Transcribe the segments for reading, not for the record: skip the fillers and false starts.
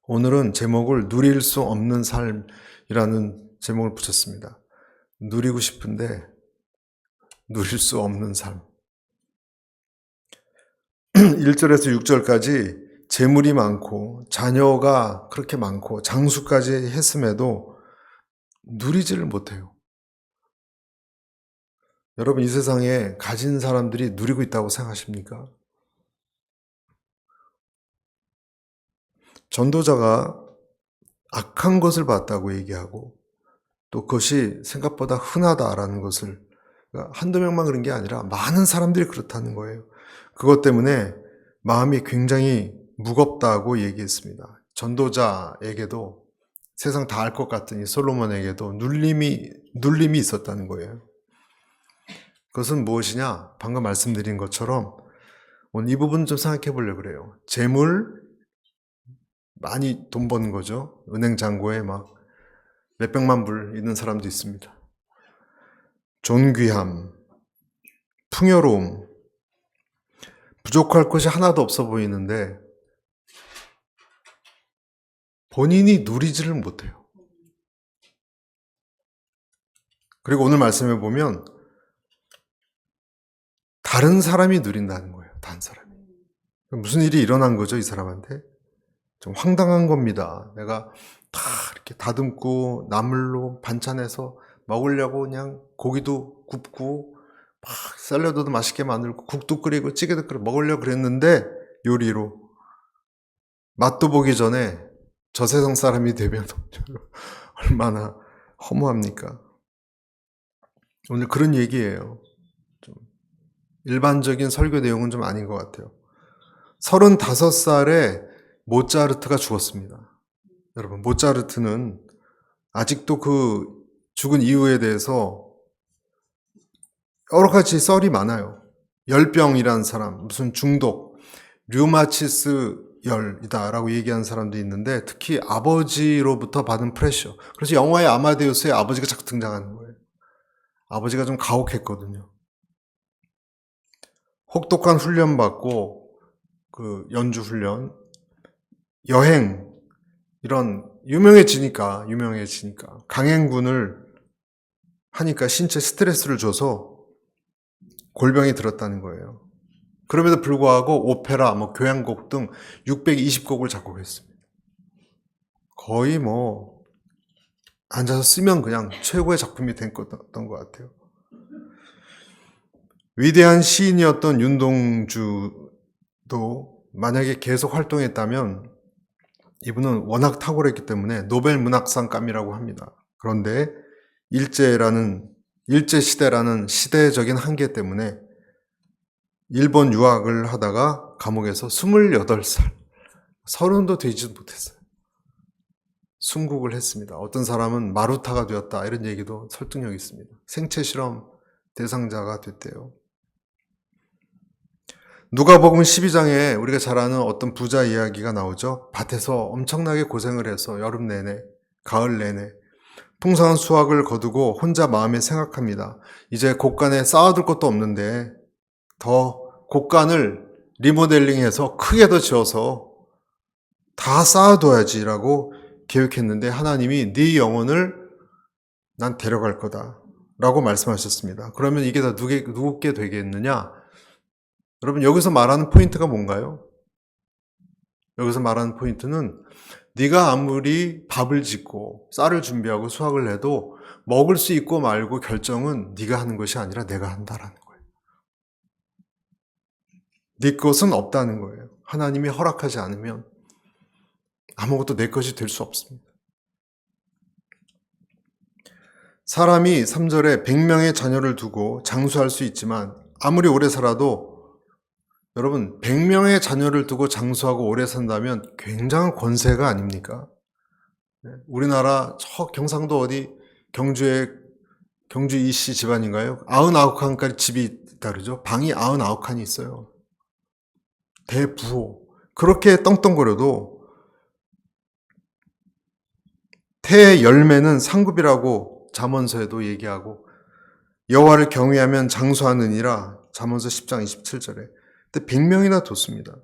오늘은 제목을 누릴 수 없는 삶이라는 제목을 붙였습니다. 누리고 싶은데 누릴 수 없는 삶. 1절에서 6절까지 재물이 많고 자녀가 그렇게 많고 장수까지 했음에도 누리지를 못해요. 여러분, 이 세상에 가진 사람들이 누리고 있다고 생각하십니까? 전도자가 악한 것을 봤다고 얘기하고 또 그것이 생각보다 흔하다라는 것을, 그러니까 한두 명만 그런 게 아니라 많은 사람들이 그렇다는 거예요. 그것 때문에 마음이 굉장히 무겁다고 얘기했습니다. 전도자에게도 세상 다 알 것 같은 이 솔로몬에게도 눌림이 있었다는 거예요. 그것은 무엇이냐? 방금 말씀드린 것처럼 오늘 이 부분 좀 생각해 보려고 그래요. 재물, 많이 돈 버는 거죠. 은행 잔고에 막 몇백만 불 있는 사람도 있습니다. 존귀함, 풍요로움, 부족할 것이 하나도 없어 보이는데 본인이 누리지를 못해요. 그리고 오늘 말씀해 보면 다른 사람이 누린다는 거예요. 다른 사람이. 무슨 일이 일어난 거죠, 이 사람한테? 좀 황당한 겁니다. 내가 다 이렇게 다듬고 나물로 반찬해서 먹으려고 그냥 고기도 굽고 막 샐러드도 맛있게 만들고 국도 끓이고 찌개도 끓여 먹으려고 그랬는데 요리로 맛도 보기 전에 저 세상 사람이 되면 얼마나 허무합니까? 오늘 그런 얘기예요. 좀 일반적인 설교 내용은 좀 아닌 것 같아요. 35살에 모차르트가 죽었습니다. 여러분, 모차르트는 아직도 그 죽은 이유에 대해서 여러 가지 썰이 많아요. 열병이라는 사람, 무슨 중독, 류마티스 열이다라고 얘기하는 사람도 있는데, 특히 아버지로부터 받은 프레셔. 그래서 영화의 아마데우스에 아버지가 자꾸 등장하는 거예요. 아버지가 좀 가혹했거든요. 혹독한 훈련 받고 그 연주 훈련, 여행, 이런 유명해지니까 강행군을 하니까 신체 스트레스를 줘서 골병이 들었다는 거예요. 그럼에도 불구하고 오페라, 교향곡 등 620곡을 작곡했습니다. 거의 앉아서 쓰면 그냥 최고의 작품이 됐던 것 같아요. 위대한 시인이었던 윤동주도 만약에 계속 활동했다면 이분은 워낙 탁월했기 때문에 노벨 문학상감이라고 합니다. 그런데 일제시대라는 시대적인 한계 때문에 일본 유학을 하다가 감옥에서 28살, 30도 되지도 못했어요. 순국을 했습니다. 어떤 사람은 마루타가 되었다, 이런 얘기도 설득력이 있습니다. 생체실험 대상자가 됐대요. 누가복음 12장에 우리가 잘 아는 어떤 부자 이야기가 나오죠. 밭에서 엄청나게 고생을 해서 여름 내내, 가을 내내 풍성한 수확을 거두고 혼자 마음에 생각합니다. 이제 곳간에 쌓아둘 것도 없는데 더 곳간을 리모델링해서 크게 더 지어서 다 쌓아둬야지라고 계획했는데 하나님이 네 영혼을 난 데려갈 거다 라고 말씀하셨습니다. 그러면 이게 다 누구께 되겠느냐? 여러분, 여기서 말하는 포인트가 뭔가요? 여기서 말하는 포인트는 네가 아무리 밥을 짓고 쌀을 준비하고 수확을 해도 먹을 수 있고 말고 결정은 네가 하는 것이 아니라 내가 한다라는 거예요. 네 것은 없다는 거예요. 하나님이 허락하지 않으면 아무것도 내 것이 될 수 없습니다. 사람이 3절에 100명의 자녀를 두고 장수할 수 있지만 아무리 오래 살아도 여러분, 100명의 자녀를 두고 장수하고 오래 산다면 굉장한 권세가 아닙니까? 우리나라 저 경상도 어디 경주 이씨 집안인가요? 99칸까지 집이 다르죠. 방이 99칸이 있어요. 대부호. 그렇게 떵떵거려도 태의 열매는 상급이라고 잠언서에도 얘기하고 여호와를 경외하면 장수하느니라 잠언서 10장 27절에. 근데 100명이나 뒀습니다.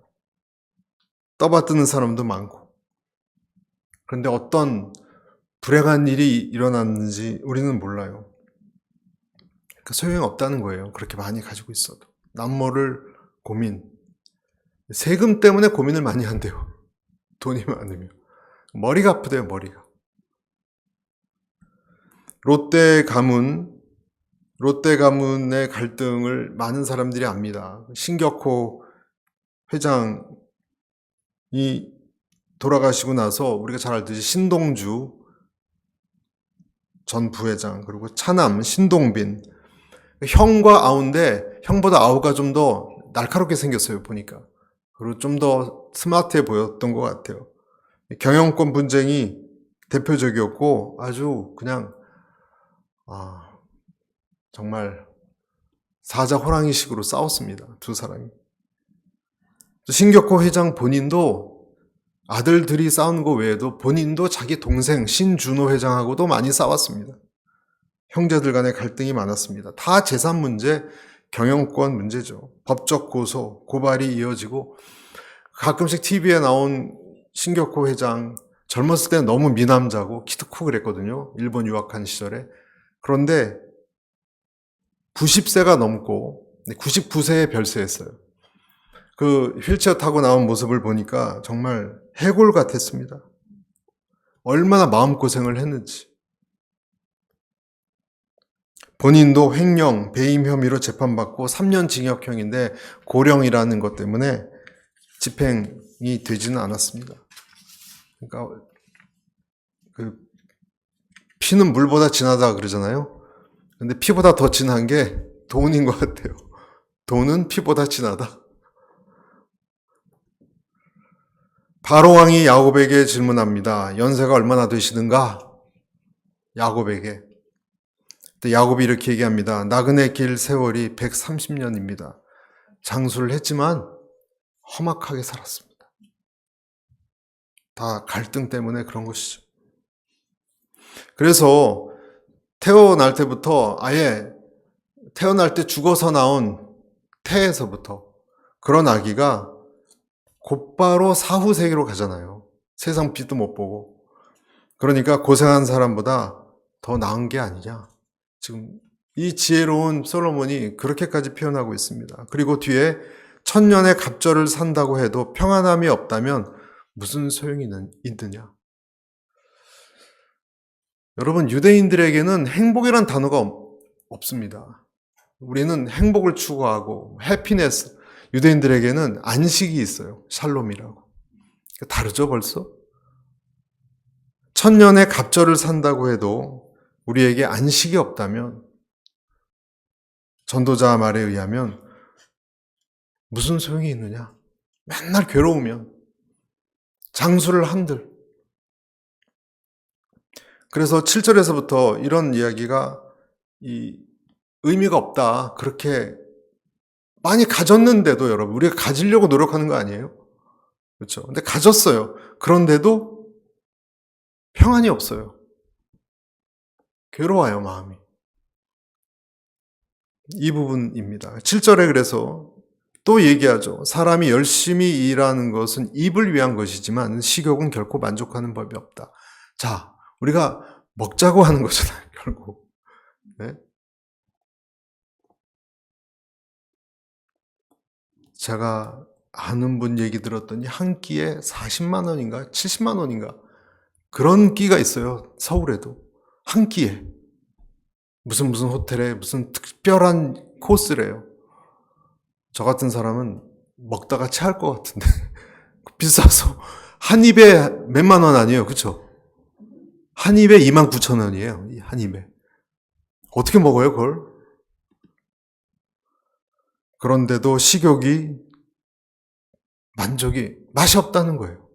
떠받드는 사람도 많고 그런데 어떤 불행한 일이 일어났는지 우리는 몰라요. 그러니까 소용없다는 거예요. 그렇게 많이 가지고 있어도. 남모를 고민. 세금 때문에 고민을 많이 한대요. 돈이 많으면. 머리가 아프대요, 머리가. 롯데 가문의 갈등을 많은 사람들이 압니다. 신격호 회장이 돌아가시고 나서 우리가 잘 알듯이 신동주 전 부회장, 그리고 차남 신동빈, 형과 아우인데 형보다 아우가 좀 더 날카롭게 생겼어요, 보니까. 그리고 좀 더 스마트해 보였던 것 같아요. 경영권 분쟁이 대표적이었고 아주 그냥 정말 사자 호랑이식으로 싸웠습니다, 두 사람이. 신격호 회장 본인도 아들들이 싸우는 거 외에도 본인도 자기 동생 신준호 회장하고도 많이 싸웠습니다. 형제들 간의 갈등이 많았습니다. 다 재산 문제, 경영권 문제죠. 법적 고소, 고발이 이어지고 가끔씩 TV에 나온 신격호 회장 젊었을 때 너무 미남자고 키도 크고 그랬거든요. 일본 유학한 시절에. 그런데 90세가 넘고 99세에 별세했어요. 그 휠체어 타고 나온 모습을 보니까 정말 해골 같았습니다. 얼마나 마음고생을 했는지. 본인도 횡령, 배임 혐의로 재판받고 3년 징역형인데 고령이라는 것 때문에 집행이 되지는 않았습니다. 그러니까 피는 물보다 진하다 그러잖아요. 근데 피보다 더 진한 게 돈인 것 같아요. 돈은 피보다 진하다. 바로왕이 야곱에게 질문합니다. 연세가 얼마나 되시는가? 야곱에게. 야곱이 이렇게 얘기합니다. 나그네 길 세월이 130년입니다. 장수를 했지만 험악하게 살았습니다. 다 갈등 때문에 그런 것이죠. 그래서 태어날 때부터 아예 태어날 때 죽어서 나온 태에서부터 그런 아기가 곧바로 사후 세계로 가잖아요. 세상 빛도 못 보고. 그러니까 고생한 사람보다 더 나은 게 아니냐. 지금 이 지혜로운 솔로몬이 그렇게까지 표현하고 있습니다. 그리고 뒤에 천년의 갑절을 산다고 해도 평안함이 없다면 무슨 소용이 있느냐. 여러분, 유대인들에게는 행복이란 단어가 없습니다. 우리는 행복을 추구하고 해피네스, 유대인들에게는 안식이 있어요. 샬롬이라고. 다르죠, 벌써? 천년의 갑절을 산다고 해도 우리에게 안식이 없다면 전도자 말에 의하면 무슨 소용이 있느냐? 맨날 괴로우면 장수를 한들. 그래서 7절에서부터 이런 이야기가 의미가 없다. 그렇게 많이 가졌는데도 여러분, 우리가 가지려고 노력하는 거 아니에요? 그렇죠? 근데 가졌어요. 그런데도 평안이 없어요. 괴로워요, 마음이. 이 부분입니다. 7절에 그래서 또 얘기하죠. 사람이 열심히 일하는 것은 입을 위한 것이지만 식욕은 결코 만족하는 법이 없다. 자, 우리가 먹자고 하는 거잖아요, 결국. 네? 제가 아는 분 얘기 들었더니 한 끼에 40만 원인가 70만 원인가 그런 끼가 있어요. 서울에도. 한 끼에. 무슨 호텔에 무슨 특별한 코스래요. 저 같은 사람은 먹다가 체할 것 같은데. 비싸서 한 입에 몇만 원 아니에요. 그쵸? 한 입에 29,000원이에요. 한 입에. 어떻게 먹어요, 그걸? 그런데도 식욕이 맛이 없다는 거예요.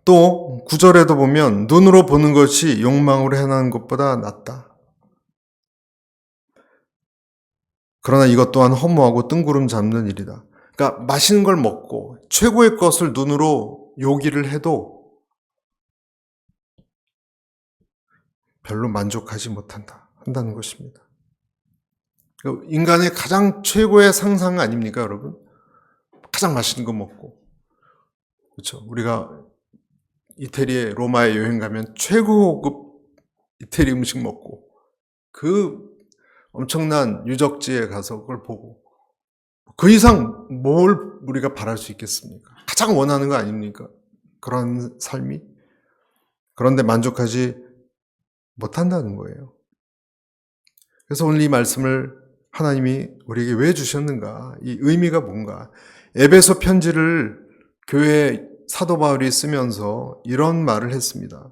또 9절에도 보면 눈으로 보는 것이 욕망으로 행하는 것보다 낫다. 그러나 이것 또한 허무하고 뜬구름 잡는 일이다. 그러니까 맛있는 걸 먹고 최고의 것을 눈으로 요기를 해도 별로 만족하지 한다는 것입니다. 인간의 가장 최고의 상상 아닙니까, 여러분? 가장 맛있는 거 먹고 그렇죠. 우리가 이태리에 로마에 여행 가면 최고급 이태리 음식 먹고 그 엄청난 유적지에 가서 그걸 보고 그 이상 뭘 우리가 바랄 수 있겠습니까? 가장 원하는 거 아닙니까? 그런 삶이. 그런데 만족하지 못한다는 거예요. 그래서 오늘 이 말씀을 하나님이 우리에게 왜 주셨는가? 이 의미가 뭔가? 에베소 편지를 교회 사도 바울이 쓰면서 이런 말을 했습니다.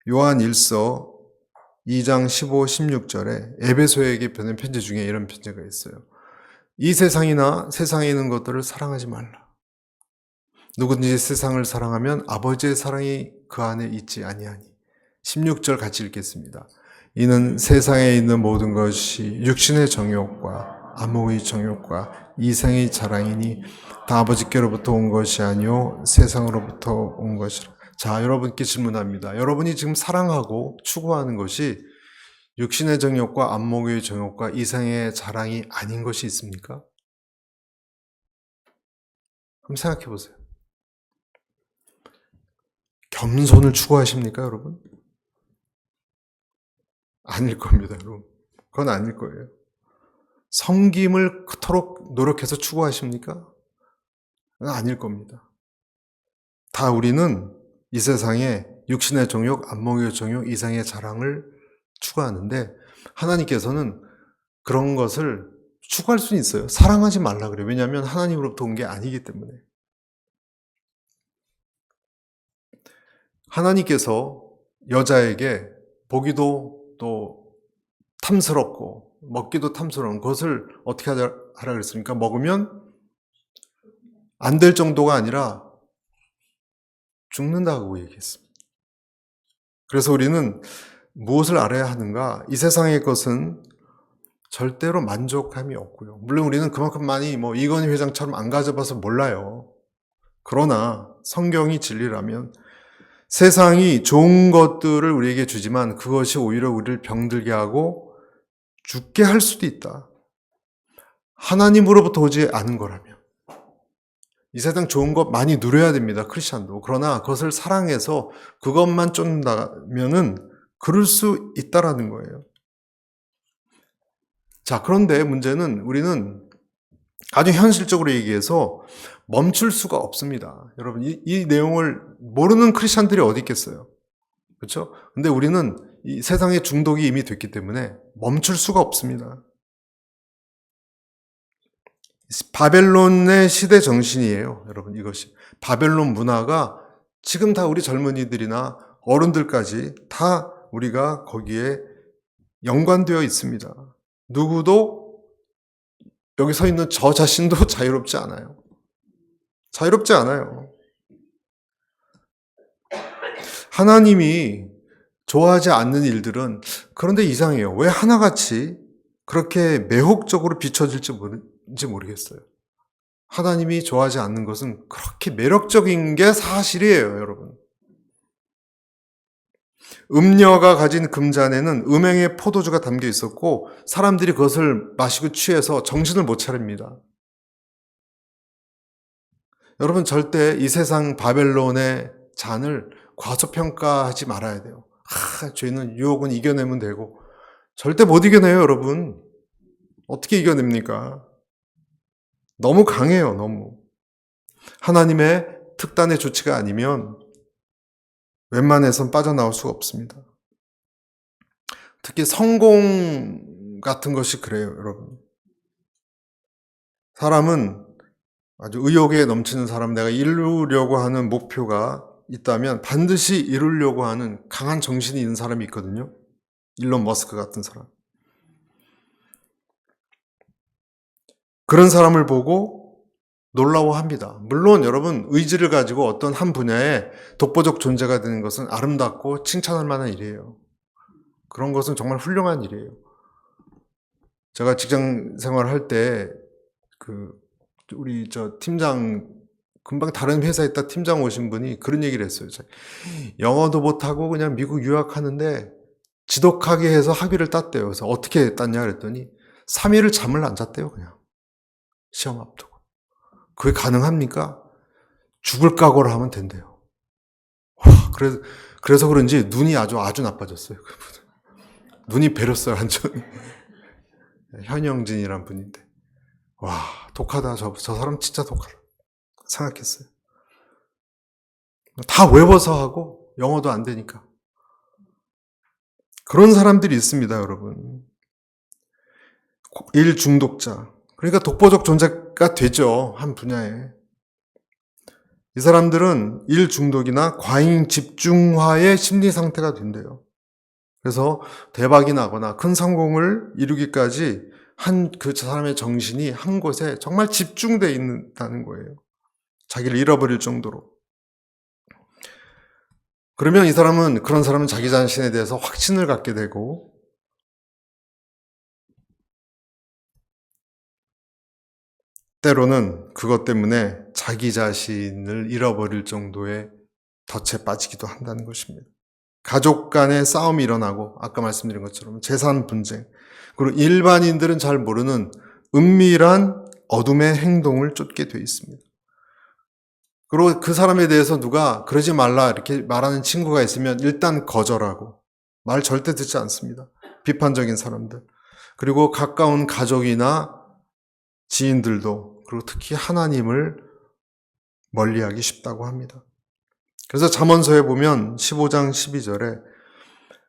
요한 1서 2장 15, 16절에 에베소에게 보낸 편지 중에 이런 편지가 있어요. 이 세상이나 세상에 있는 것들을 사랑하지 말라. 누구든지 세상을 사랑하면 아버지의 사랑이 그 안에 있지 아니하니. 16절 같이 읽겠습니다. 이는 세상에 있는 모든 것이 육신의 정욕과 안목의 정욕과 이생의 자랑이니 다 아버지께로부터 온 것이 아니요 세상으로부터 온 것이라. 자, 여러분께 질문합니다. 여러분이 지금 사랑하고 추구하는 것이 육신의 정욕과 안목의 정욕과 이생의 자랑이 아닌 것이 있습니까? 한번 생각해 보세요. 겸손을 추구하십니까, 여러분? 아닐 겁니다, 여러분. 그건 아닐 거예요. 섬김을 그토록 노력해서 추구하십니까? 그건 아닐 겁니다. 다 우리는 이 세상에 육신의 정욕, 안목의 정욕, 이생의 자랑을 추구하는데 하나님께서는 그런 것을 추구할 수는 있어요. 사랑하지 말라 그래요. 왜냐하면 하나님으로부터 온 게 아니기 때문에. 하나님께서 여자에게 보기도 또 탐스럽고 먹기도 탐스러운 것을 어떻게 하라 그랬습니까? 먹으면 안 될 정도가 아니라 죽는다고 얘기했습니다. 그래서 우리는 무엇을 알아야 하는가? 이 세상의 것은 절대로 만족함이 없고요. 물론 우리는 그만큼 많이 이건희 회장처럼 안 가져봐서 몰라요. 그러나 성경이 진리라면 세상이 좋은 것들을 우리에게 주지만 그것이 오히려 우리를 병들게 하고 죽게 할 수도 있다. 하나님으로부터 오지 않은 거라면. 이 세상 좋은 것 많이 누려야 됩니다. 크리스찬도. 그러나 그것을 사랑해서 그것만 쫓는다면은 그럴 수 있다라는 거예요. 자, 그런데 문제는 우리는 아주 현실적으로 얘기해서 멈출 수가 없습니다. 여러분, 이 내용을 모르는 크리스찬들이 어디 있겠어요? 그렇죠? 근데 우리는 이 세상의 중독이 이미 됐기 때문에 멈출 수가 없습니다. 바벨론의 시대 정신이에요, 여러분. 이것이 바벨론 문화가 지금 다 우리 젊은이들이나 어른들까지 다 우리가 거기에 연관되어 있습니다. 누구도 여기 서 있는 저 자신도 자유롭지 않아요. 자유롭지 않아요. 하나님이 좋아하지 않는 일들은 그런데 이상해요. 왜 하나같이 그렇게 매혹적으로 비춰질지 모르겠어요. 하나님이 좋아하지 않는 것은 그렇게 매력적인 게 사실이에요, 여러분. 음녀가 가진 금잔에는 음행의 포도주가 담겨 있었고 사람들이 그것을 마시고 취해서 정신을 못 차립니다. 여러분, 절대 이 세상 바벨론의 잔을 과소평가하지 말아야 돼요. 죄는 유혹은 이겨내면 되고 절대 못 이겨내요, 여러분. 어떻게 이겨냅니까? 너무 강해요, 너무. 하나님의 특단의 조치가 아니면 웬만해선 빠져나올 수가 없습니다. 특히 성공 같은 것이 그래요, 여러분. 사람은 아주 의욕에 넘치는 사람, 내가 이루려고 하는 목표가 있다면 반드시 이루려고 하는 강한 정신이 있는 사람이 있거든요. 일론 머스크 같은 사람. 그런 사람을 보고 놀라워합니다. 물론 여러분, 의지를 가지고 어떤 한 분야에 독보적 존재가 되는 것은 아름답고 칭찬할 만한 일이에요. 그런 것은 정말 훌륭한 일이에요. 제가 직장 생활할 때 우리 팀장, 금방 다른 회사에 있다 팀장 오신 분이 그런 얘기를 했어요. 영어도 못하고 그냥 미국 유학하는데 지독하게 해서 학위를 땄대요. 그래서 어떻게 땄냐 그랬더니 3일을 잠을 안 잤대요, 그냥. 시험 앞두고. 그게 가능합니까? 죽을 각오를 하면 된대요. 와, 그래서 그런지 눈이 아주 나빠졌어요. 그분은. 눈이 베렸어요, 완전히. 현영진이란 분인데. 와, 독하다. 저 사람 진짜 독하다. 생각했어요. 다 외워서 하고 영어도 안 되니까. 그런 사람들이 있습니다, 여러분. 일 중독자. 그러니까 독보적 존재가 되죠, 한 분야에. 이 사람들은 일 중독이나 과잉 집중화의 심리 상태가 된대요. 그래서 대박이 나거나 큰 성공을 이루기까지 그 사람의 정신이 한 곳에 정말 집중되어 있다는 거예요. 자기를 잃어버릴 정도로. 그러면 그런 사람은 자기 자신에 대해서 확신을 갖게 되고, 때로는 그것 때문에 자기 자신을 잃어버릴 정도의 덫에 빠지기도 한다는 것입니다. 가족 간의 싸움이 일어나고, 아까 말씀드린 것처럼 재산 분쟁, 그리고 일반인들은 잘 모르는 은밀한 어둠의 행동을 쫓게 돼 있습니다. 그리고 그 사람에 대해서 누가 그러지 말라 이렇게 말하는 친구가 있으면 일단 거절하고 말 절대 듣지 않습니다. 비판적인 사람들. 그리고 가까운 가족이나 지인들도, 그리고 특히 하나님을 멀리하기 쉽다고 합니다. 그래서 잠언서에 보면 15장 12절에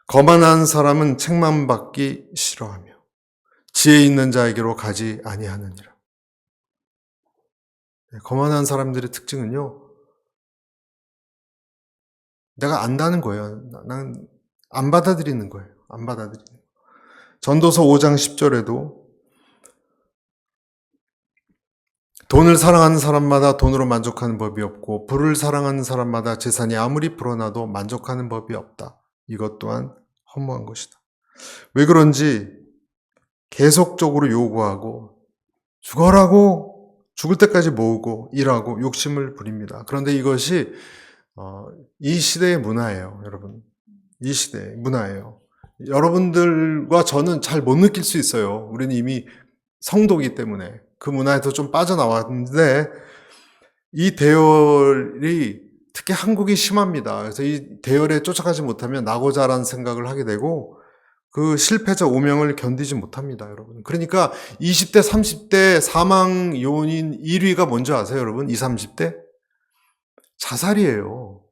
거만한 사람은 책망 받기 싫어하며 지혜 있는 자에게로 가지 아니하느니라. 거만한 사람들의 특징은요, 내가 안다는 거예요. 난 안 받아들이는 거예요. 안 받아들이는 거예요. 전도서 5장 10절에도 돈을 사랑하는 사람마다 돈으로 만족하는 법이 없고 부를 사랑하는 사람마다 재산이 아무리 불어나도 만족하는 법이 없다. 이것 또한 허무한 것이다. 왜 그런지 계속적으로 요구하고 죽어라고 죽을 때까지 모으고 일하고 욕심을 부립니다. 그런데 이것이 이 시대의 문화예요, 여러분. 이 시대의 문화예요. 여러분들과 저는 잘 못 느낄 수 있어요. 우리는 이미 성도이기 때문에 그 문화에서 좀 빠져나왔는데, 이 대열이 특히 한국이 심합니다. 그래서 이 대열에 쫓아가지 못하면 나고자라는 생각을 하게 되고 그 실패자 오명을 견디지 못합니다, 여러분. 그러니까 20대, 30대 사망 요인 1위가 뭔지 아세요, 여러분? 20, 30대? 자살이에요.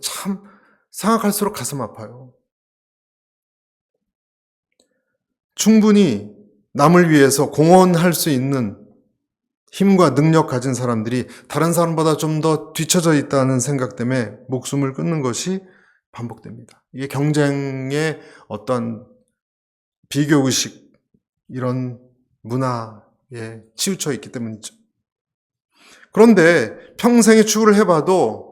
참 생각할수록 가슴 아파요. 충분히 남을 위해서 공헌할 수 있는 힘과 능력 가진 사람들이 다른 사람보다 좀 더 뒤처져 있다는 생각 때문에 목숨을 끊는 것이 반복됩니다. 이게 경쟁의 어떤 비교의식, 이런 문화에 치우쳐 있기 때문이죠. 그런데 평생에 추구를 해봐도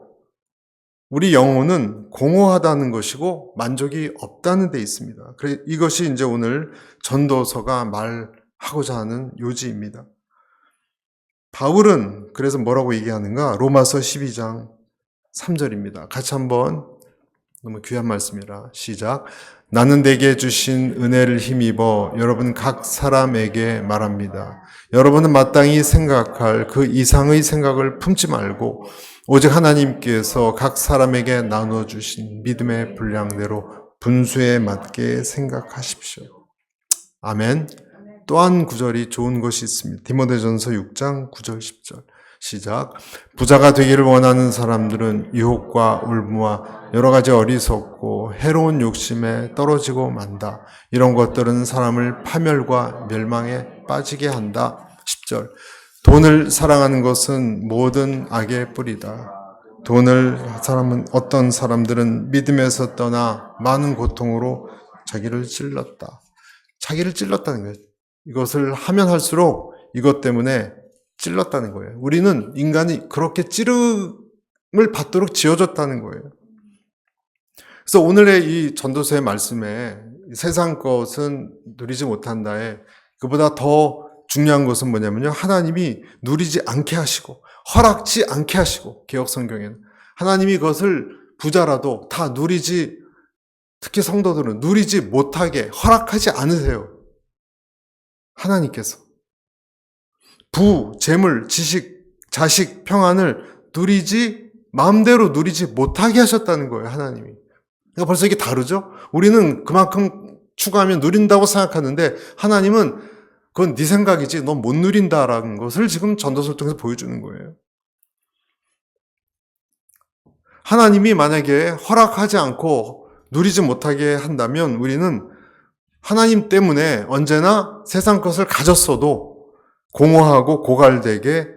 우리 영혼은 공허하다는 것이고 만족이 없다는 데 있습니다. 이것이 이제 오늘 전도서가 말하고자 하는 요지입니다. 바울은 그래서 뭐라고 얘기하는가? 로마서 12장 3절입니다. 같이 한번, 너무 귀한 말씀이라 시작. 나는 내게 주신 은혜를 힘입어 여러분 각 사람에게 말합니다. 여러분은 마땅히 생각할 그 이상의 생각을 품지 말고 오직 하나님께서 각 사람에게 나눠주신 믿음의 분량대로 분수에 맞게 생각하십시오. 아멘. 또한 구절이 좋은 것이 있습니다. 디모데전서 6장 9절 10절 시작. 부자가 되기를 원하는 사람들은 유혹과 울무와 여러 가지 어리석고 해로운 욕심에 떨어지고 만다. 이런 것들은 사람을 파멸과 멸망에 빠지게 한다. 10절. 돈을 사랑하는 것은 모든 악의 뿌리다. 어떤 사람들은 믿음에서 떠나 많은 고통으로 자기를 찔렀다. 자기를 찔렀다는 거예요. 이것을 하면 할수록 이것 때문에 찔렀다는 거예요. 우리는 인간이 그렇게 찌름을 받도록 지어졌다는 거예요. 그래서 오늘의 이 전도서의 말씀에 세상 것은 누리지 못한다에 그보다 더 중요한 것은 뭐냐면요. 하나님이 누리지 않게 하시고 허락지 않게 하시고, 개역 성경에는 하나님이 그것을 부자라도 다 특히 성도들은 누리지 못하게 허락하지 않으세요. 하나님께서 재물, 지식, 자식, 평안을 마음대로 누리지 못하게 하셨다는 거예요, 하나님이. 그러니까 벌써 이게 다르죠? 우리는 그만큼 추구하면 누린다고 생각하는데 하나님은 그건 네 생각이지 넌 못 누린다라는 것을 지금 전도서를 통해서 보여주는 거예요. 하나님이 만약에 허락하지 않고 누리지 못하게 한다면 우리는 하나님 때문에 언제나 세상 것을 가졌어도 공허하고 고갈되게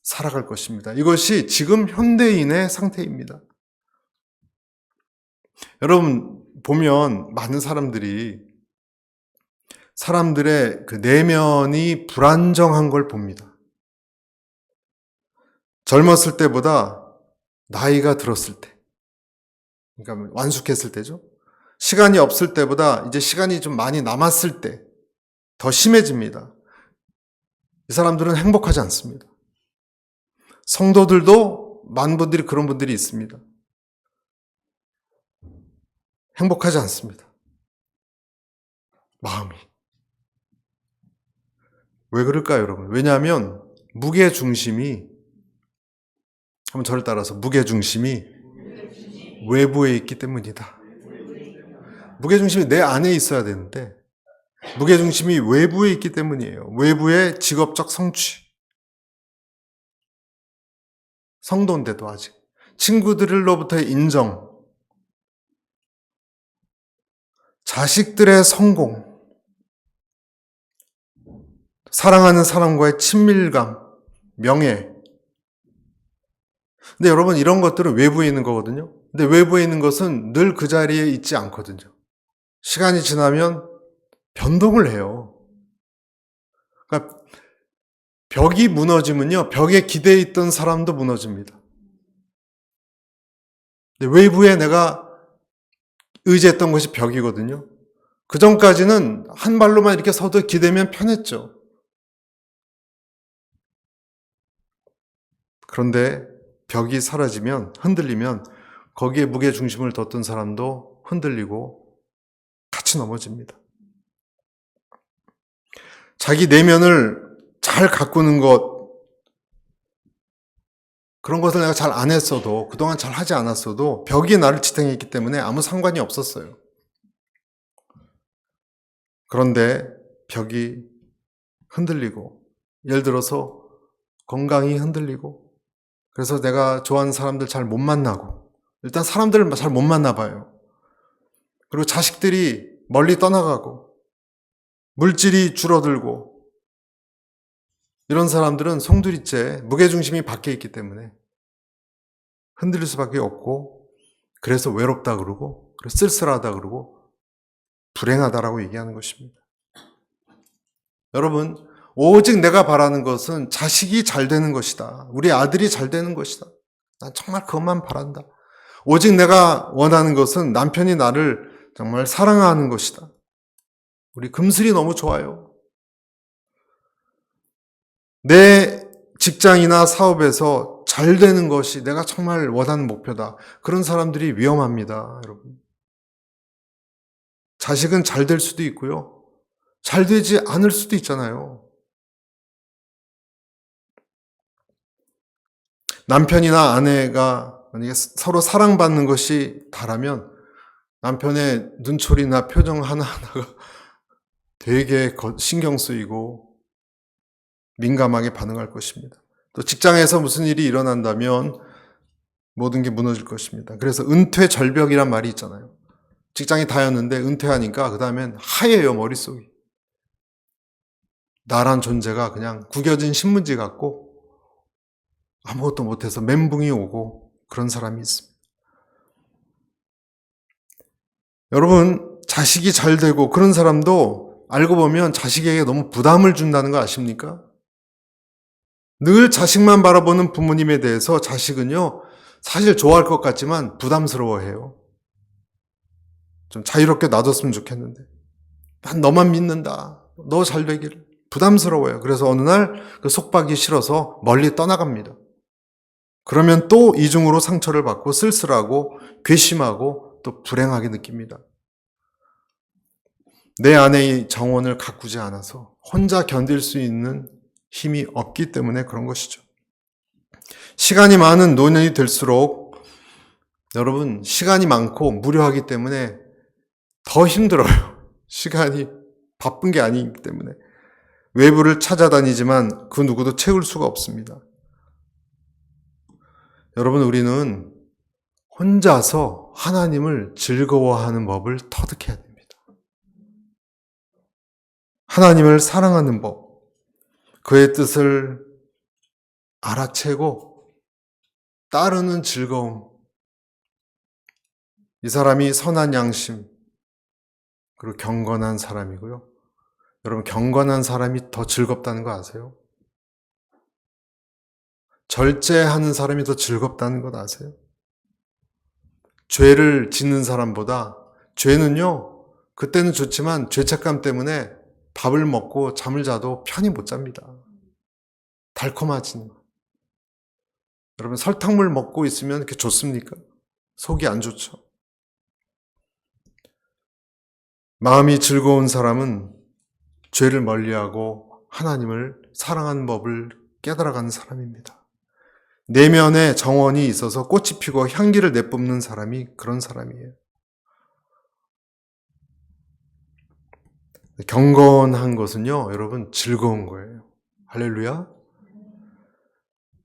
살아갈 것입니다. 이것이 지금 현대인의 상태입니다. 여러분 보면 많은 사람들의 그 내면이 불안정한 걸 봅니다. 젊었을 때보다 나이가 들었을 때, 그러니까 완숙했을 때죠. 시간이 없을 때보다 이제 시간이 좀 많이 남았을 때 더 심해집니다. 이 사람들은 행복하지 않습니다. 성도들도 많은 분들이 그런 분들이 있습니다. 행복하지 않습니다. 마음이. 왜 그럴까요, 여러분? 왜냐하면 무게중심이, 한번 저를 따라서 무게중심이 외부에 있기 때문이다. 무게중심이 내 안에 있어야 되는데 무게중심이 외부에 있기 때문이에요. 외부의 직업적 성취. 성도인데도 아직. 친구들로부터의 인정. 자식들의 성공. 사랑하는 사람과의 친밀감. 명예. 근데 여러분 이런 것들은 외부에 있는 거거든요. 근데 외부에 있는 것은 늘 그 자리에 있지 않거든요. 시간이 지나면 변동을 해요. 그러니까 벽이 무너지면요, 벽에 기대어 있던 사람도 무너집니다. 근데 외부에 내가 의지했던 것이 벽이거든요. 그 전까지는 한 발로만 이렇게 서도 기대면 편했죠. 그런데 벽이 사라지면, 흔들리면 거기에 무게중심을 뒀던 사람도 흔들리고 같이 넘어집니다. 자기 내면을 잘 가꾸는 것, 그런 것을 내가 잘 안 했어도, 그동안 잘 하지 않았어도 벽이 나를 지탱했기 때문에 아무 상관이 없었어요. 그런데 벽이 흔들리고, 예를 들어서 건강이 흔들리고, 그래서 내가 좋아하는 사람들 잘 못 만나고, 일단 사람들을 잘 못 만나봐요. 그리고 자식들이 멀리 떠나가고, 물질이 줄어들고, 이런 사람들은 송두리째 무게중심이 밖에 있기 때문에 흔들릴 수밖에 없고, 그래서 외롭다 그러고, 쓸쓸하다 그러고, 불행하다라고 얘기하는 것입니다. 여러분, 오직 내가 바라는 것은 자식이 잘 되는 것이다. 우리 아들이 잘 되는 것이다. 난 정말 그것만 바란다. 오직 내가 원하는 것은 남편이 나를 정말 사랑하는 것이다. 우리 금슬이 너무 좋아요. 내 직장이나 사업에서 잘 되는 것이 내가 정말 원하는 목표다. 그런 사람들이 위험합니다, 여러분. 자식은 잘 될 수도 있고요. 잘 되지 않을 수도 있잖아요. 남편이나 아내가 만약에 서로 사랑받는 것이 다라면 남편의 눈초리나 표정 하나하나가 되게 신경 쓰이고 민감하게 반응할 것입니다. 또 직장에서 무슨 일이 일어난다면 모든 게 무너질 것입니다. 그래서 은퇴 절벽이란 말이 있잖아요. 직장이 다였는데 은퇴하니까 그 다음엔 하얘요, 머릿속이. 나란 존재가 그냥 구겨진 신문지 같고 아무것도 못해서 멘붕이 오고 그런 사람이 있습니다. 여러분, 자식이 잘 되고 그런 사람도 알고 보면 자식에게 너무 부담을 준다는 거 아십니까? 늘 자식만 바라보는 부모님에 대해서 자식은요, 사실 좋아할 것 같지만 부담스러워해요. 좀 자유롭게 놔뒀으면 좋겠는데. 난 너만 믿는다. 너 잘 되기를. 부담스러워요. 그래서 어느 날 그 속박이 싫어서 멀리 떠나갑니다. 그러면 또 이중으로 상처를 받고 쓸쓸하고 괘씸하고 또 불행하게 느낍니다. 내 안의 정원을 가꾸지 않아서 혼자 견딜 수 있는 힘이 없기 때문에 그런 것이죠. 시간이 많은 노년이 될수록 여러분 시간이 많고 무료하기 때문에 더 힘들어요. 시간이 바쁜 게 아니기 때문에. 외부를 찾아다니지만 그 누구도 채울 수가 없습니다. 여러분, 우리는 혼자서 하나님을 즐거워하는 법을 터득해야 됩니다. 하나님을 사랑하는 법, 그의 뜻을 알아채고 따르는 즐거움. 이 사람이 선한 양심, 그리고 경건한 사람이고요. 여러분, 경건한 사람이 더 즐겁다는 거 아세요? 절제하는 사람이 더 즐겁다는 것 아세요? 죄를 짓는 사람보다, 죄는요, 그때는 좋지만 죄책감 때문에 밥을 먹고 잠을 자도 편히 못 잡니다. 달콤하지. 여러분, 설탕물 먹고 있으면 그게 좋습니까? 속이 안 좋죠. 마음이 즐거운 사람은 죄를 멀리하고 하나님을 사랑하는 법을 깨달아가는 사람입니다. 내면에 정원이 있어서 꽃이 피고 향기를 내뿜는 사람이 그런 사람이에요. 경건한 것은요, 여러분, 즐거운 거예요. 할렐루야.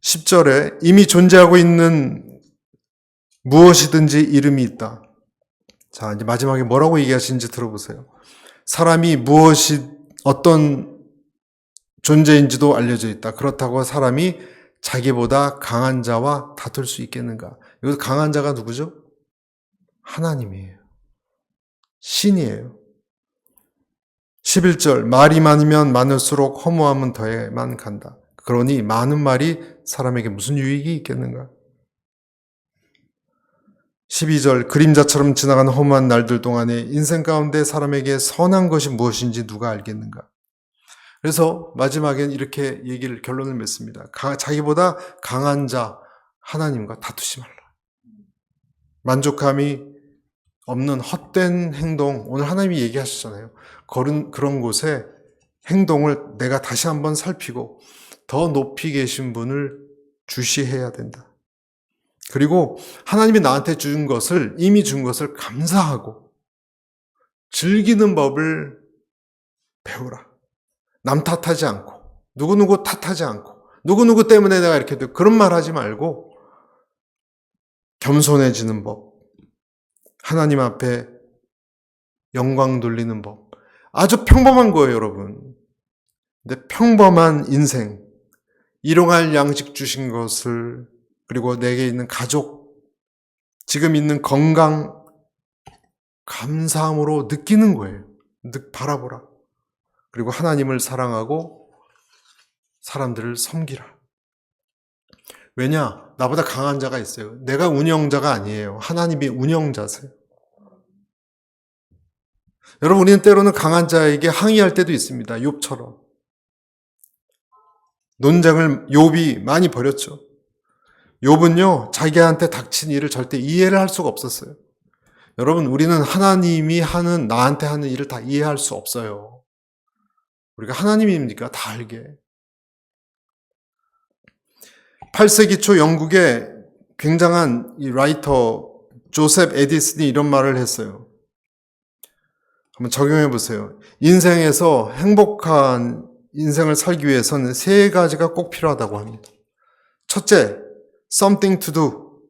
10절에 이미 존재하고 있는 무엇이든지 이름이 있다. 자, 이제 마지막에 뭐라고 얘기하시는지 들어보세요. 사람이 무엇이 어떤 존재인지도 알려져 있다. 그렇다고 사람이 자기보다 강한 자와 다툴 수 있겠는가? 여기서 강한 자가 누구죠? 하나님이에요. 신이에요. 11절, 말이 많으면 많을수록 허무함은 더해만 간다. 그러니 많은 말이 사람에게 무슨 유익이 있겠는가? 12절, 그림자처럼 지나가는 허무한 날들 동안에 인생 가운데 사람에게 선한 것이 무엇인지 누가 알겠는가? 그래서 마지막엔 이렇게 결론을 맺습니다. 자기보다 강한 자, 하나님과 다투지 말라. 만족감이 없는 헛된 행동, 오늘 하나님이 얘기하셨잖아요. 그런 곳에 행동을 내가 다시 한번 살피고 더 높이 계신 분을 주시해야 된다. 그리고 하나님이 나한테 이미 준 것을 감사하고 즐기는 법을 배우라. 남 탓하지 않고, 누구누구 탓하지 않고, 누구누구 때문에 내가 이렇게 돼. 그런 말 하지 말고, 겸손해지는 법, 하나님 앞에 영광 돌리는 법. 아주 평범한 거예요, 여러분. 근데 평범한 인생, 일용할 양식 주신 것을, 그리고 내게 있는 가족, 지금 있는 건강, 감사함으로 느끼는 거예요. 바라보라. 그리고 하나님을 사랑하고 사람들을 섬기라. 왜냐? 나보다 강한 자가 있어요. 내가 운영자가 아니에요. 하나님이 운영자세요. 여러분, 우리는 때로는 강한 자에게 항의할 때도 있습니다. 욥처럼. 논쟁을 욥이 많이 벌였죠. 욥은요, 자기한테 닥친 일을 절대 이해를 할 수가 없었어요. 여러분, 우리는 하나님이 나한테 하는 일을 다 이해할 수 없어요. 우리가 하나님입니까? 다 알게. 8세기 초 영국의 굉장한 이 라이터 조셉 에디슨이 이런 말을 했어요. 한번 적용해 보세요. 인생에서 행복한 인생을 살기 위해서는 3가지가 꼭 필요하다고 합니다. 첫째, something to do.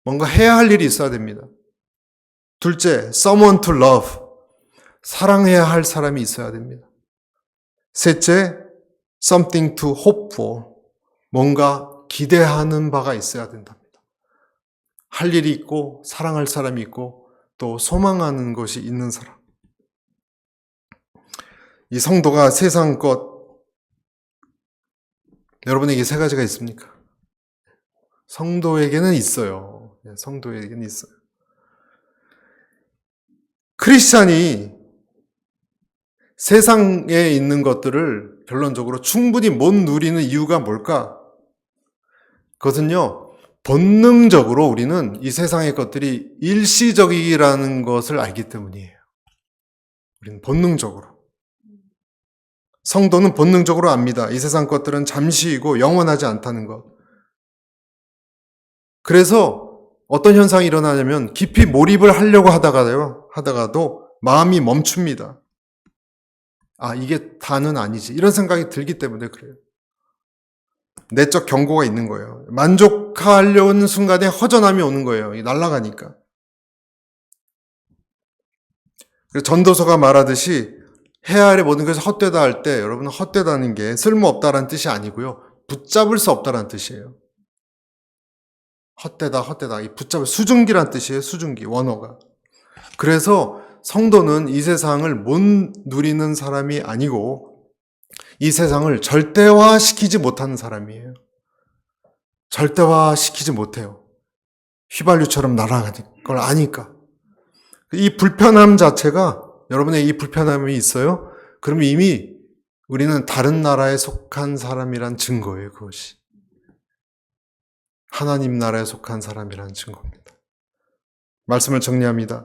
뭔가 해야 할 일이 있어야 됩니다. 둘째, someone to love. 사랑해야 할 사람이 있어야 됩니다. 셋째, something to hope for. 뭔가 기대하는 바가 있어야 된답니다. 할 일이 있고, 사랑할 사람이 있고, 또 소망하는 것이 있는 사람. 이 성도가 세상 것, 여러분에게 3가지가 있습니까? 성도에게는 있어요. 성도에게는 있어요. 크리스찬이 세상에 있는 것들을 결론적으로 충분히 못 누리는 이유가 뭘까? 그것은요, 본능적으로 우리는 이 세상의 것들이 일시적이라는 것을 알기 때문이에요. 우리는 본능적으로. 성도는 본능적으로 압니다. 이 세상 것들은 잠시이고 영원하지 않다는 것. 그래서 어떤 현상이 일어나냐면 깊이 몰입을 하려고 하다가도 마음이 멈춥니다. 아, 이게 다는 아니지. 이런 생각이 들기 때문에 그래요. 내적 경고가 있는 거예요. 만족하려는 순간에 허전함이 오는 거예요. 날아가니까. 전도서가 말하듯이 해 아래 모든 것이 헛되다 할 때 여러분 헛되다는 게 쓸모없다라는 뜻이 아니고요. 붙잡을 수 없다라는 뜻이에요. 헛되다. 이 붙잡을 수증기란 뜻이에요. 수증기, 원어가. 그래서 성도는 이 세상을 못 누리는 사람이 아니고 이 세상을 절대화시키지 못하는 사람이에요. 절대화시키지 못해요. 휘발유처럼 날아가는 걸 아니까. 이 불편함 자체가 여러분의 이 불편함이 있어요? 그럼 이미 우리는 다른 나라에 속한 사람이란 증거예요. 그것이. 하나님 나라에 속한 사람이란 증거입니다. 말씀을 정리합니다.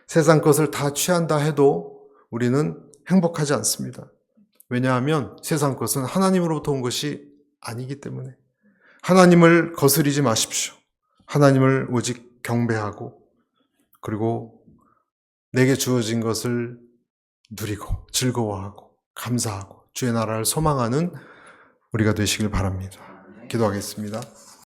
세상 것을 다 취한다 해도 우리는 행복하지 않습니다. 왜냐하면 세상 것은 하나님으로부터 온 것이 아니기 때문에. 하나님을 거스리지 마십시오. 하나님을 오직 경배하고 그리고 내게 주어진 것을 누리고 즐거워하고 감사하고 주의 나라를 소망하는 우리가 되시길 바랍니다. 기도하겠습니다.